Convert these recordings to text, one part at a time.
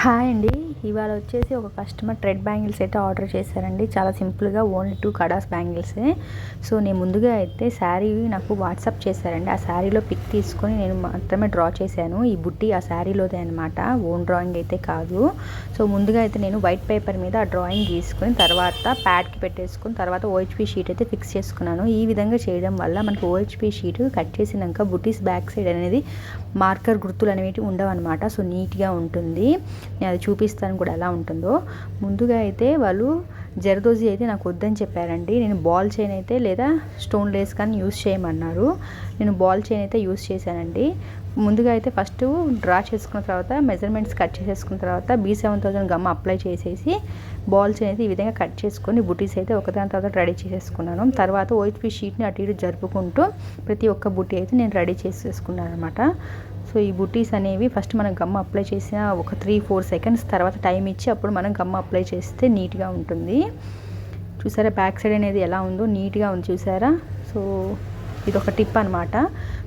Hi అండి. ఇవాళ వచ్చేసి ఒక కస్టమర్ థ్రెడ్ బ్యాంగిల్స్ అయితే ఆర్డర్ చేశారండి. చాలా సింపుల్గా ఓన్లీ 2 కడాస్ బ్యాంగిల్సే. సో నేను ముందుగా అయితే శారీ నాకు వాట్సాప్ చేశారండి. ఆ శారీలో పిక్ తీసుకొని నేను మాత్రమే డ్రా చేశాను. ఈ బుట్టి ఆ శారీలోదే అనమాట, ఓన్ డ్రాయింగ్ అయితే కాదు. సో ముందుగా అయితే నేను వైట్ పేపర్ మీద ఆ డ్రాయింగ్ గీసుకొని తర్వాత ప్యాడ్కి పెట్టేసుకుని తర్వాత ఓహెచ్పి షీట్ అయితే ఫిక్స్ చేసుకున్నాను. ఈ విధంగా చేయడం వల్ల మనకి ఓహెచ్పి షీట్ కట్ చేసినాక బుట్టీస్ బ్యాక్ సైడ్ అనేది మార్కర్ గుర్తులు అనేవి ఉండవు అనమాట. సో నీట్గా ఉంటుంది. నేను అది చూపిస్తాను కూడా ఎలా ఉంటుందో. ముందుగా అయితే వాళ్ళు జరదోజీ అయితే నాకు వద్దని చెప్పారండి. నేను బాల్ చైన్ అయితే లేదా స్టోన్ లేస్ కానీ యూస్ చేయమన్నారు. నేను బాల్ చైన్ అయితే యూస్ చేశానండి. ముందుగా అయితే ఫస్ట్ డ్రా చేసుకున్న తర్వాత మెజర్మెంట్స్ కట్ చేసేసుకున్న తర్వాత B7000 గమ్ అప్లై చేసేసి బాల్ చైన్ అయితే ఈ విధంగా కట్ చేసుకొని బుటీస్ అయితే ఒకదాని తర్వాత రెడీ చేసేసుకున్నాను. తర్వాత ఓహెచ్పి షీట్ని అటు ఇటు జరుపుకుంటూ ప్రతి ఒక్క బుటీ అయితే నేను రెడీ చేసేసుకున్నాను అనమాట. సో ఈ బుటీస్ అనేవి ఫస్ట్ మనం గమ్ అప్లై చేసిన ఒక 3-4 సెకండ్స్ తర్వాత టైం ఇచ్చి అప్పుడు మనం గమ్ అప్లై చేస్తే నీట్గా ఉంటుంది. చూసారా బ్యాక్ సైడ్ అనేది ఎలా ఉందో, నీట్గా ఉంది చూసారా. సో ఇది ఒక టిప్ అనమాట.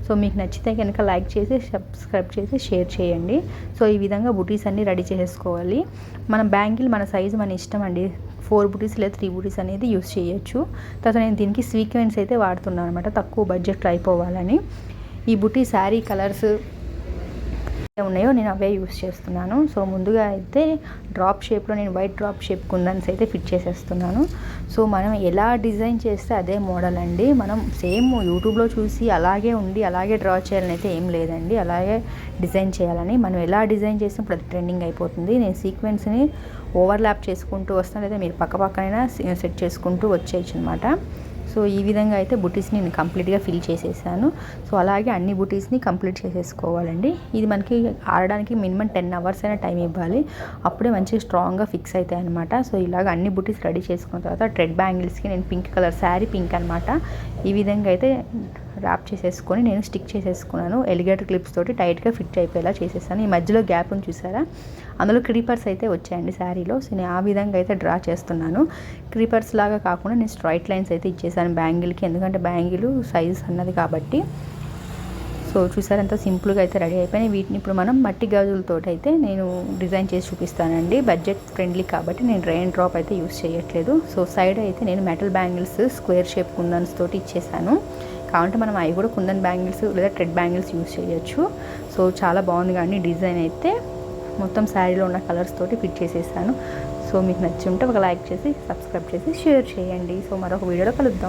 సో మీకు నచ్చితే కనుక లైక్ చేసి సబ్స్క్రైబ్ చేసి షేర్ చేయండి. సో ఈ విధంగా బుటీస్ అన్నీ రెడీ చేసుకోవాలి. మన బ్యాంగిల్ మన సైజు మన ఇష్టం అండి. 4 బుటీస్ లేదా 3 బుటీస్ అనేది యూస్ చేయొచ్చు. తర్వాత నేను దీనికి సీక్వెన్స్ అయితే వాడుతున్నాను అనమాట, తక్కువ బడ్జెట్లో అయిపోవాలని. ఈ బుటీ శారీ కలర్స్ ఉన్నాయో నేను అవే యూస్ చేస్తున్నాను. సో ముందుగా అయితే డ్రాప్ షేప్లో నేను వైట్ డ్రాప్ షేప్ కుందన్స్ అయితే ఫిట్ చేసేస్తున్నాను. సో మనం ఎలా డిజైన్ చేస్తే అదే మోడల్ అండి. మనం సేమ్ యూట్యూబ్లో చూసి అలాగే ఉండి అలాగే డ్రా చేయాలని అయితే ఏం లేదండి. అలాగే డిజైన్ చేయాలని మనం ఎలా డిజైన్ చేసినప్పుడు అది ట్రెండింగ్ అయిపోతుంది. నేను సీక్వెన్స్ని ఓవర్లాప్ చేసుకుంటూ వస్తాను, లేదా మీరు పక్కపక్కనైనా సెట్ చేసుకుంటూ వచ్చేయచ్చు అనమాట. సో ఈ విధంగా అయితే బుటీస్ని నేను కంప్లీట్గా ఫిల్ చేసేసాను. సో అలాగే అన్ని బుటీస్ని కంప్లీట్ చేసేసుకోవాలండి. ఇది మనకి ఆడడానికి మినిమం 10 అవర్స్ అయినా టైం ఇవ్వాలి. అప్పుడే మంచిగా స్ట్రాంగ్గా ఫిక్స్ అవుతాయి అనమాట. సో ఇలాగ అన్ని బుటీస్ రెడీ చేసుకున్న తర్వాత థ్రెడ్ బ్యాంగిల్స్కి నేను పింక్ కలర్ శారీ పింక్ అనమాట, ఈ విధంగా అయితే ర్యాప్ చేసేసుకొని నేను స్టిక్ చేసేసుకున్నాను. ఎలిగేటర్ క్లిప్స్ తోటి టైట్గా ఫిట్ అయిపోయేలా చేసేసాను. ఈ మధ్యలో గ్యాప్ ఉంది చూసారా, అందులో క్రీపర్స్ అయితే వచ్చాయండి శారీలో. సో నేను ఆ విధంగా అయితే డ్రా చేస్తున్నాను. క్రీపర్స్ లాగా కాకుండా నేను స్ట్రైట్ లైన్స్ అయితే ఇచ్చేసాను బ్యాంగిల్కి, ఎందుకంటే బ్యాంగిల్ సైజ్ అన్నది కాబట్టి. సో చూసారు ఎంత సింపుల్గా అయితే రెడీ అయిపోయినాయి. వీటిని ఇప్పుడు మనం మట్టి గాజులతో అయితే నేను డిజైన్ చేసి చూపిస్తానండి. బడ్జెట్ ఫ్రెండ్లీ కాబట్టి నేను రెయిన్ డ్రాప్ అయితే యూస్ చేయట్లేదు. సో సైడ్ అయితే నేను మెటల్ బ్యాంగిల్స్ స్క్వేర్ షేప్ కుందన్స్ తోటి ఇచ్చేసాను. కాబట్టి మనం అవి కూడా కుందన్ బ్యాంగిల్స్ లేదా థ్రెడ్ బ్యాంగిల్స్ యూస్ చేయొచ్చు. సో చాలా బాగుంది. కానీ డిజైన్ అయితే మొత్తం శారీలో ఉన్న కలర్స్ తోటి ఫిట్ చేసేసాను. సో మీకు నచ్చి ఉంటే ఒక లైక్ చేసి సబ్స్క్రైబ్ చేసి షేర్ చేయండి. సో మరొక వీడియోలో కలుద్దాం.